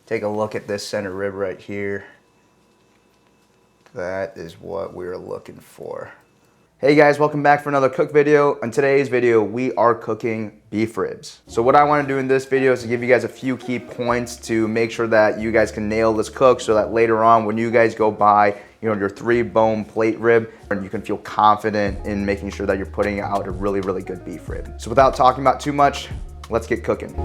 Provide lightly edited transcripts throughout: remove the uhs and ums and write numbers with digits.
Take a look at this center rib right here. That is what we're looking for. Hey guys, welcome back for another cook video. On today's video, we are cooking beef ribs. So what I want to do in this video is to give you guys a few key points to make sure that you guys can nail this cook so that later on when you guys go buy your 3-bone plate rib, and you can feel confident in making sure that you're putting out a really, really good beef rib. So without talking about too much, let's get cooking.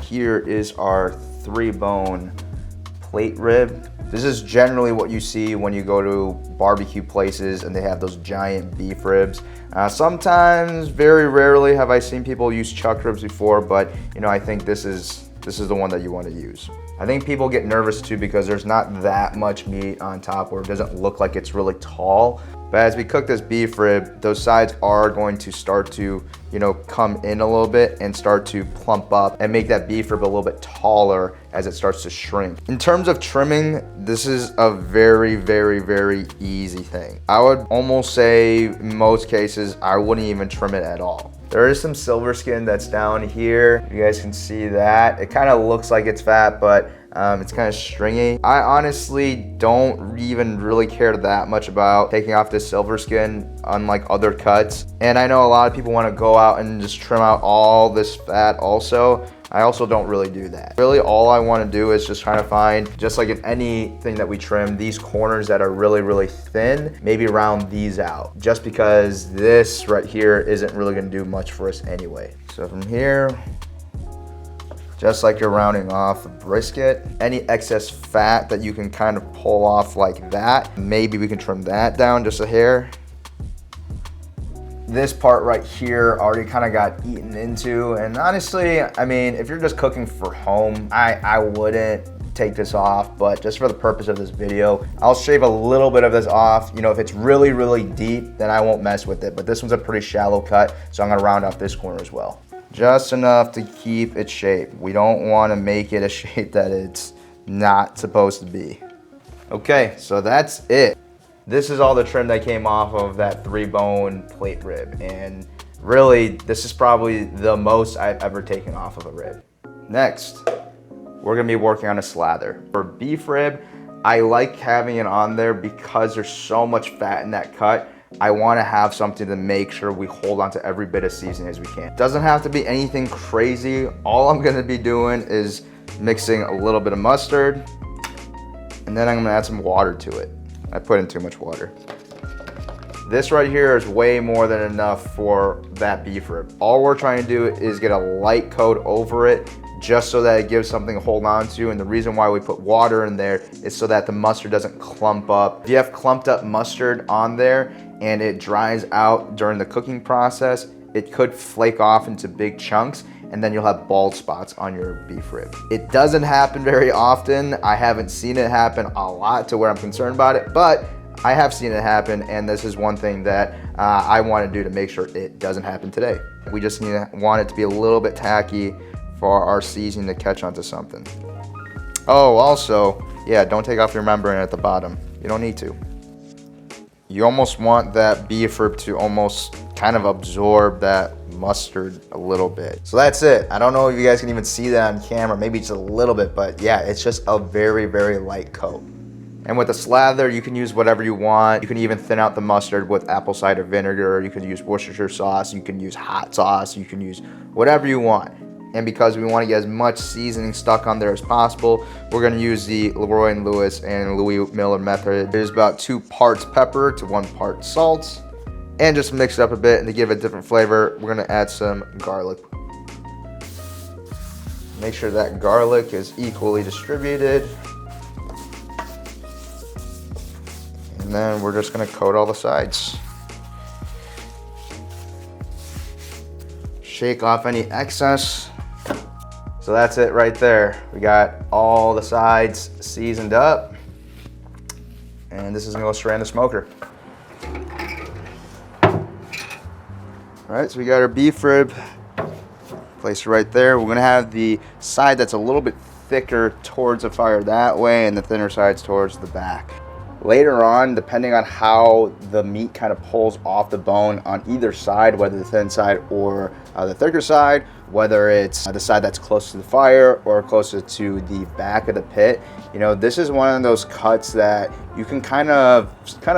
Here is our 3-bone plate rib. This is generally what you see when you go to barbecue places and they have those giant beef ribs. Sometimes, very rarely, have I seen people use chuck ribs before, but I think this is the one that you want to use. I think people get nervous too because there's not that much meat on top, or it doesn't look like it's really tall. But as we cook this beef rib, those sides are going to start to, come in a little bit and start to plump up and make that beef rib a little bit taller as it starts to shrink. In terms of trimming, this is a very, very, very easy thing. I would almost say in most cases, I wouldn't even trim it at all. There is some silver skin that's down here. You guys can see that. It kind of looks like it's fat, but it's kind of stringy. I honestly don't even really care that much about taking off this silver skin, unlike other cuts. And I know a lot of people want to go out and just trim out all this fat also. I also don't really do that. Really, all I want to do is just try to find, just like in anything that we trim, these corners that are really, really thin, maybe round these out, just because this right here isn't really going to do much for us anyway. So from here, just like you're rounding off the brisket, any excess fat that you can kind of pull off like that, maybe we can trim that down just a hair. This part right here already kind of got eaten into, and honestly, I mean, if you're just cooking for home, I wouldn't take this off, but just for the purpose of this video, I'll shave a little bit of this off. If it's really, really deep, then I won't mess with it, but this one's a pretty shallow cut, so I'm gonna round off this corner as well. Just enough to keep its shape. We don't want to make it a shape that it's not supposed to be. Okay, so that's it. This is all the trim that came off of that 3-bone plate rib, and really, this is probably the most I've ever taken off of a rib. Next, we're gonna be working on a slather. For beef rib, I like having it on there because there's so much fat in that cut. I wanna have something to make sure we hold on to every bit of seasoning as we can. Doesn't have to be anything crazy. All I'm gonna be doing is mixing a little bit of mustard, and then I'm gonna add some water to it. I put in too much water. This right here is way more than enough for that beef rib. All we're trying to do is get a light coat over it, just so that it gives something to hold on to. And the reason why we put water in there is so that the mustard doesn't clump up. If you have clumped up mustard on there and it dries out during the cooking process, it could flake off into big chunks, and then you'll have bald spots on your beef rib. It doesn't happen very often. I haven't seen it happen a lot to where I'm concerned about it, but I have seen it happen, and this is one thing that I want to do to make sure it doesn't happen today. We just want it to be a little bit tacky for our seasoning to catch onto something. Oh, also, yeah, don't take off your membrane at the bottom. You don't need to. You almost want that beef rib to almost kind of absorb that mustard a little bit. So that's it. I don't know if you guys can even see that on camera, maybe just a little bit, but yeah, it's just a very, very light coat. And with the slather, you can use whatever you want. You can even thin out the mustard with apple cider vinegar. You can use Worcestershire sauce. You can use hot sauce. You can use whatever you want. And because we want to get as much seasoning stuck on there as possible, we're going to use the Leroy & Lewis and Louis Miller method. There's about 2 parts pepper to 1 part salt. And just mix it up a bit, and to give it a different flavor, we're going to add some garlic. Make sure that garlic is equally distributed. And then we're just going to coat all the sides. Shake off any excess. So that's it right there. We got all the sides seasoned up, and this is gonna go straight in the smoker. All right, so we got our beef rib. Place it right there. We're gonna have the side that's a little bit thicker towards the fire that way and the thinner sides towards the back. Later on, depending on how the meat kind of pulls off the bone on either side, whether the thin side or the thicker side, whether it's the side that's close to the fire or closer to the back of the pit, you know, this is one of those cuts that you can kind of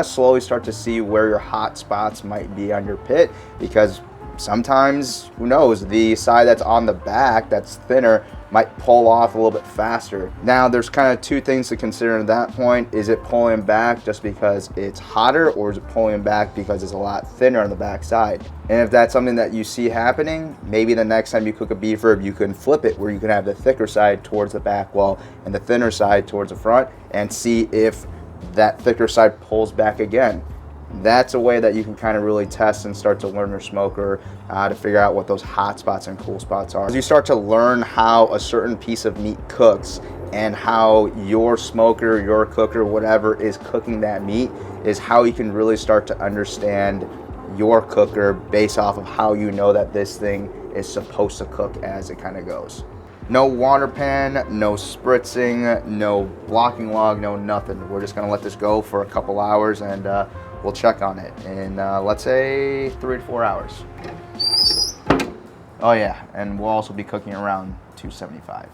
slowly start to see where your hot spots might be on your pit, because sometimes, who knows, the side that's on the back that's thinner might pull off a little bit faster. Now, there's kind of two things to consider at that point. Is it pulling back just because it's hotter, or is it pulling back because it's a lot thinner on the back side? And if that's something that you see happening, maybe the next time you cook a beef rib, you can flip it where you can have the thicker side towards the back wall and the thinner side towards the front, and see if that thicker side pulls back again. That's a way that you can kind of really test and start to learn your smoker to figure out what those hot spots and cool spots are. As you start to learn how a certain piece of meat cooks and how your smoker, your cooker, whatever is cooking that meat, is how you can really start to understand your cooker based off of how you know that this thing is supposed to cook as it kind of goes. No water pan, no spritzing, no blocking log, no nothing. We're just gonna let this go for a couple hours, and we'll check on it in, let's say, 3 to 4 hours. Oh yeah, and we'll also be cooking around 275.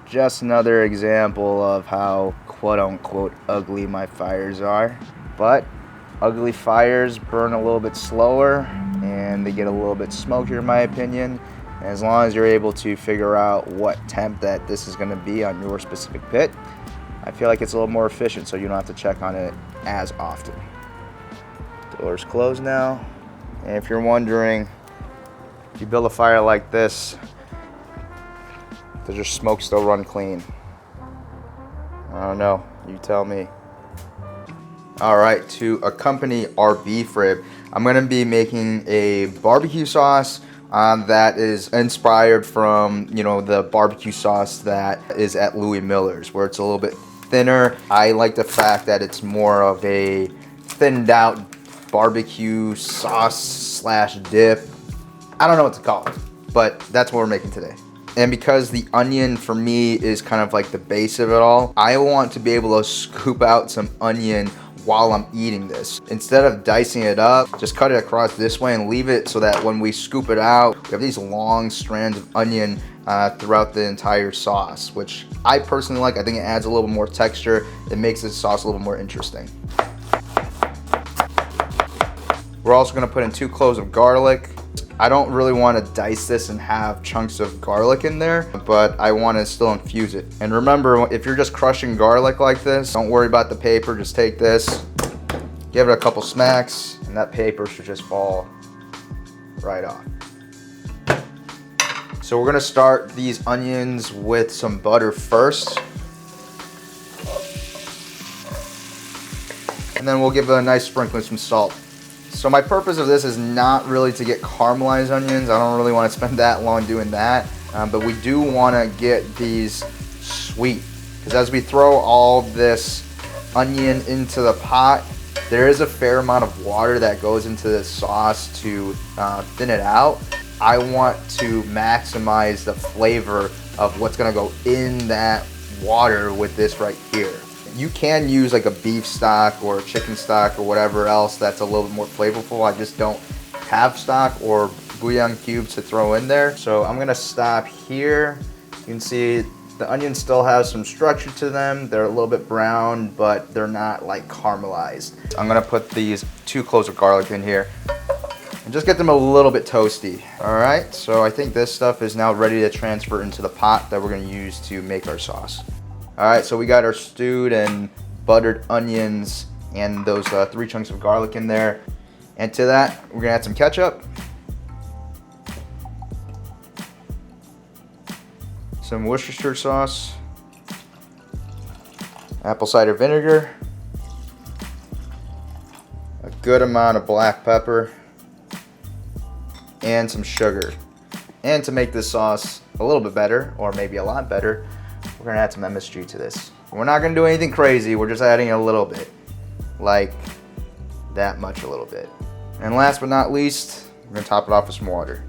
Just another example of how quote-unquote ugly my fires are. But ugly fires burn a little bit slower, and they get a little bit smokier in my opinion. And as long as you're able to figure out what temp that this is gonna be on your specific pit, I feel like it's a little more efficient, so you don't have to check on it as often. Door's closed now. And if you're wondering, if you build a fire like this, does your smoke still run clean? I don't know, you tell me. All right, to accompany our beef rib, I'm gonna be making a barbecue sauce that is inspired from, you know, the barbecue sauce that is at Louis Miller's, where it's a little bit thinner. I like the fact that it's more of a thinned out barbecue sauce slash dip. I don't know what to call it, but that's what we're making today. And because the onion for me is kind of like the base of it all, I want to be able to scoop out some onion while I'm eating this. Instead of dicing it up, just cut it across this way and leave it so that when we scoop it out, we have these long strands of onion throughout the entire sauce, which I personally like. I think it adds a little bit more texture. It makes this sauce a little bit more interesting. We're also gonna put in 2 cloves of garlic. I don't really want to dice this and have chunks of garlic in there, but I want to still infuse it. And remember, if you're just crushing garlic like this, don't worry about the paper. Just take this, give it a couple smacks, and that paper should just fall right off. So we're gonna start these onions with some butter first. And then we'll give it a nice sprinkling of some salt. So my purpose of this is not really to get caramelized onions. I don't really want to spend that long doing that. But we do want to get these sweet. Because as we throw all this onion into the pot, there is a fair amount of water that goes into the sauce to thin it out. I want to maximize the flavor of what's going to go in that water with this right here. You can use like a beef stock or a chicken stock or whatever else that's a little bit more flavorful. I just don't have stock or bouillon cubes to throw in there. So I'm gonna stop here. You can see the onions still have some structure to them. They're a little bit brown, but they're not like caramelized. I'm gonna put these 2 cloves of garlic in here and just get them a little bit toasty. All right, so I think this stuff is now ready to transfer into the pot that we're gonna use to make our sauce. All right, so we got our stewed and buttered onions and those 3 chunks of garlic in there. And to that, we're gonna add some ketchup, some Worcestershire sauce, apple cider vinegar, a good amount of black pepper, and some sugar. And to make this sauce a little bit better, or maybe a lot better, we're gonna add some MSG to this. We're not gonna do anything crazy, we're just adding a little bit. Like that much, a little bit. And last but not least, we're gonna top it off with some water.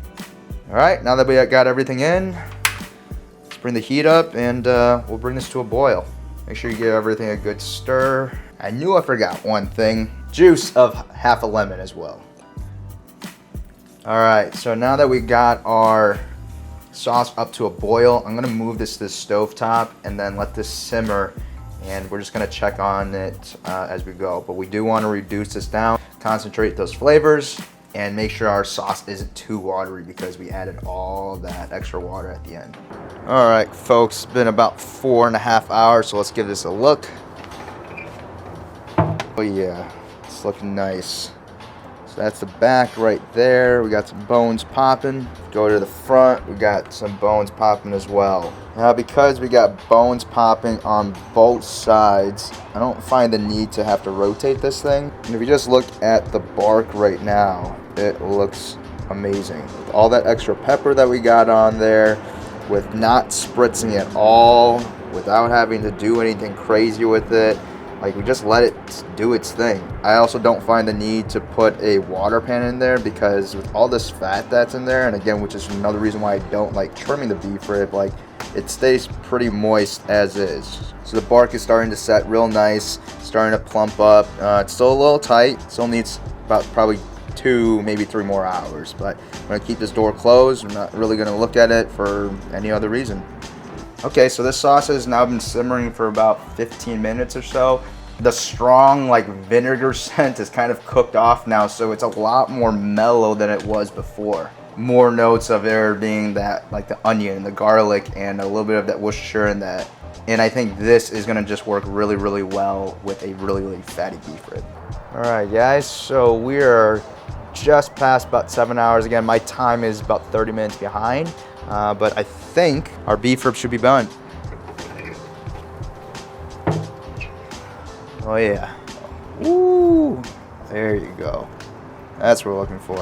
All right, now that we got everything in, let's bring the heat up, and we'll bring this to a boil. Make sure you give everything a good stir. I knew I forgot one thing. Juice of half a lemon as well. All right, so now that we got our sauce up to a boil, I'm gonna move this to the stove top and then let this simmer, and we're just gonna check on it as we go. But we do wanna reduce this down, concentrate those flavors, and make sure our sauce isn't too watery because we added all that extra water at the end. All right, folks, it's been about 4.5 hours, so let's give this a look. Oh yeah, it's looking nice. So that's the back right there. We got some bones popping. Go to the front, we got some bones popping as well. Now, because we got bones popping on both sides, I don't find the need to have to rotate this thing. And if you just look at the bark right now, it looks amazing. With all that extra pepper that we got on there, with not spritzing at all, without having to do anything crazy with it. Like, we just let it do its thing. I also don't find the need to put a water pan in there because with all this fat that's in there, and again, which is another reason why I don't like trimming the beef rib, like, it stays pretty moist as is. So the bark is starting to set real nice, starting to plump up. It's still a little tight, still needs about probably 2, maybe 3 more hours, but I'm gonna keep this door closed. I'm not really gonna look at it for any other reason. Okay, so this sauce has now been simmering for about 15 minutes or so. The strong like vinegar scent is kind of cooked off now, so it's a lot more mellow than it was before. More notes of there being that like the onion, the garlic, and a little bit of that Worcestershire in that. And I think this is gonna just work really, really well with a really, really fatty beef rib. All right, guys, so we are just past about 7 hours. Again, my time is about 30 minutes behind. But I think our beef rib should be done. Oh yeah. Woo! There you go. That's what we're looking for.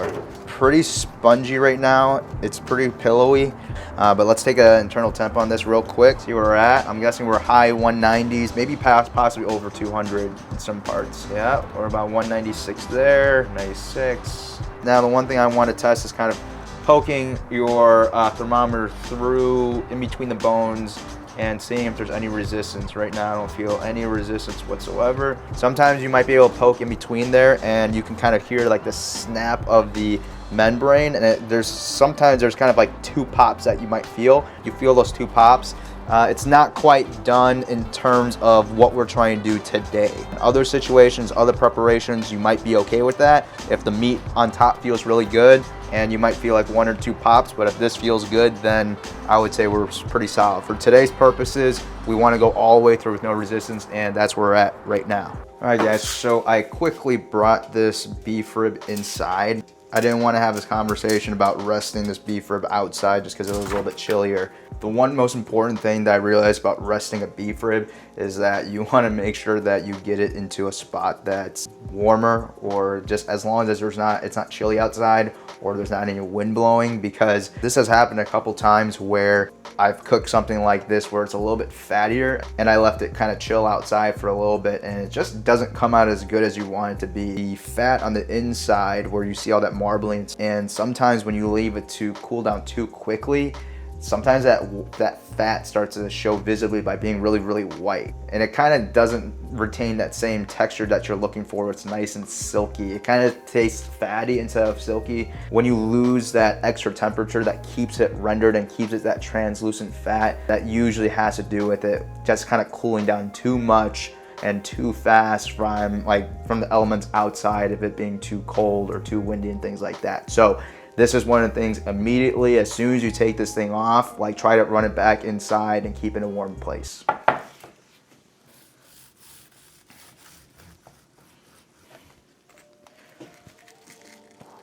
Pretty spongy right now. It's pretty pillowy. But let's take an internal temp on this real quick. See where we're at. I'm guessing we're high 190s, maybe possibly over 200 in some parts. Yeah, we're about 196 there, 96. Now the one thing I want to test is kind of poking your thermometer through in between the bones and seeing if there's any resistance. Right now I don't feel any resistance whatsoever. Sometimes you might be able to poke in between there and you can kind of hear like the snap of the membrane, and sometimes there's kind of like 2 pops that you might feel. You feel those 2 pops. It's not quite done in terms of what we're trying to do today. In other situations, other preparations, you might be okay with that. If the meat on top feels really good, and you might feel like 1 or 2 pops, but if this feels good, then I would say we're pretty solid. For today's purposes, we want to go all the way through with no resistance, and that's where we're at right now. All right, guys, so I quickly brought this beef rib inside. I didn't want to have this conversation about resting this beef rib outside just because it was a little bit chillier. The one most important thing that I realized about resting a beef rib is that you want to make sure that you get it into a spot that's warmer, or just as long as it's not chilly outside or there's not any wind blowing, because this has happened a couple times where I've cooked something like this where it's a little bit fattier and I left it kind of chill outside for a little bit and it just doesn't come out as good as you want it to be. The fat on the inside where you see all that marbling, and sometimes when you leave it to cool down too quickly, sometimes that fat starts to show visibly by being really, really white. And it kind of doesn't retain that same texture that you're looking for. It's nice and silky. It kind of tastes fatty instead of silky. When you lose that extra temperature that keeps it rendered and keeps it that translucent fat, that usually has to do with it just kind of cooling down too much and too fast from the elements outside of it being too cold or too windy and things like that. So this is one of the things, immediately as soon as you take this thing off, like try to run it back inside and keep it in a warm place.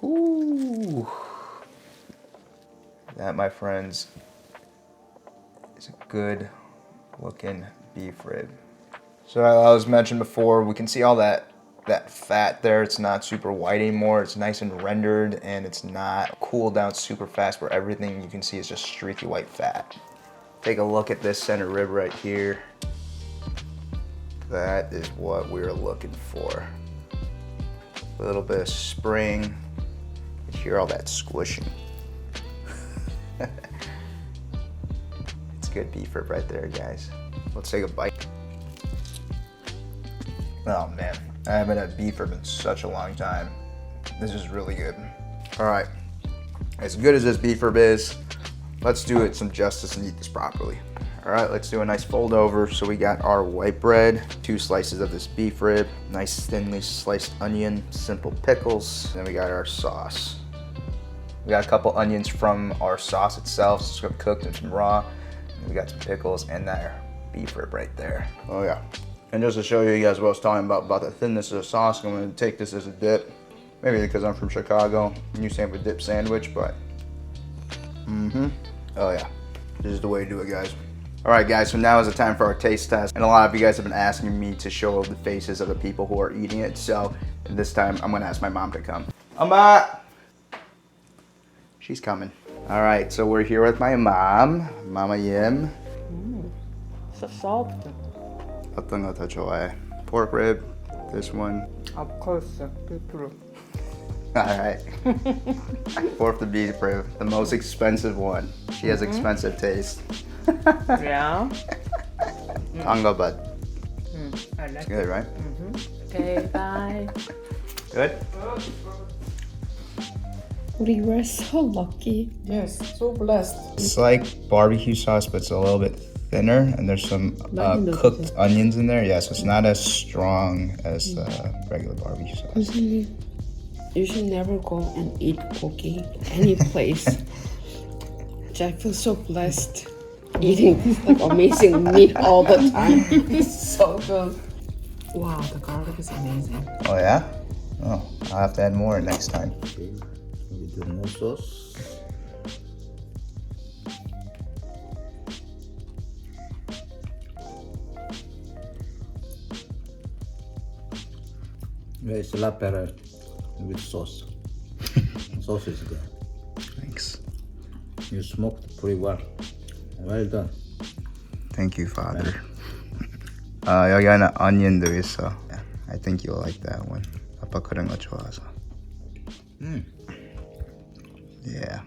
Ooh. That, my friends, is a good looking beef rib. So as mentioned before, we can see all that fat there. It's not super white anymore. It's nice and rendered, and it's not cooled down super fast where everything you can see is just streaky white fat. Take a look at this center rib right here. That is what we're looking for. A little bit of spring. You hear all that squishing. It's good beef rib right there, guys. Let's take a bite. Oh man, I haven't had beef rib in such a long time. This is really good. All right, as good as this beef rib is, let's do it some justice and eat this properly. All right, let's do a nice fold over. So we got our white bread, 2 slices of this beef rib, nice thinly sliced onion, simple pickles, then we got our sauce. We got a couple onions from our sauce itself, so cooked and some raw. And we got some pickles and that beef rib right there. Oh yeah. And just to show you guys what I was talking about the thinness of the sauce, I'm gonna take this as a dip. Maybe because I'm from Chicago, and you say I have a dip sandwich, but oh yeah, this is the way to do it, guys. All right, guys, so now is the time for our taste test. And a lot of you guys have been asking me to show the faces of the people who are eating it. So this time I'm gonna ask my mom to come. Mama! She's coming. All right, so we're here with my mom, Mama Yim. So soft. 어떤 거 더 좋아해? Pork rib, this one. Of course, beef rib. All right. Fourth, the beef rib, the most expensive one. She has expensive taste. Yeah. Tangabat. I like It's good, right? Okay, bye. Good? We were so lucky. Yes, so blessed. It's like barbecue sauce, but it's a little bit thinner, and there's some cooked onions in there. Yeah, so it's not as strong as regular barbecue sauce. You should never go and eat poke any place. Jack feels so blessed eating this like amazing meat all the time. It's so good. Wow, the garlic is amazing. Oh yeah? Oh, I'll have to add more next time. Okay, we do more sauce. Yeah, it's a lot better with sauce. Sauce is good. Thanks. You smoked pretty well. Well done. Thank you, Father. 여기 하나 onion도 있어. Yeah, I think you'll like that one. 아빠 그런 거 좋아서. Yeah.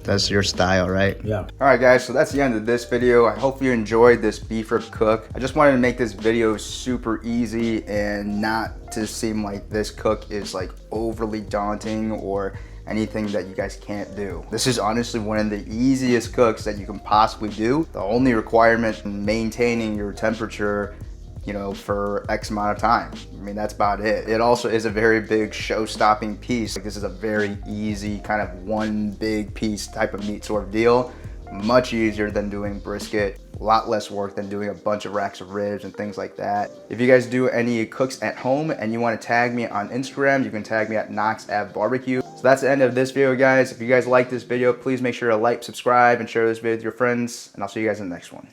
That's your style, right? Yeah. Alright guys, so that's the end of this video. I hope you enjoyed this beef rib cook. I just wanted to make this video super easy and not to seem like this cook is like overly daunting or anything that you guys can't do. This is honestly one of the easiest cooks that you can possibly do. The only requirement in maintaining your temperature, you know, for X amount of time. I mean, that's about it. It also is a very big show-stopping piece. Like, this is a very easy kind of one big piece type of meat sort of deal. Much easier than doing brisket. A lot less work than doing a bunch of racks of ribs and things like that. If you guys do any cooks at home and you want to tag me on Instagram, you can tag me at KnoxAvBarbecue. So that's the end of this video, guys. If you guys like this video, please make sure to like, subscribe, and share this video with your friends. And I'll see you guys in the next one.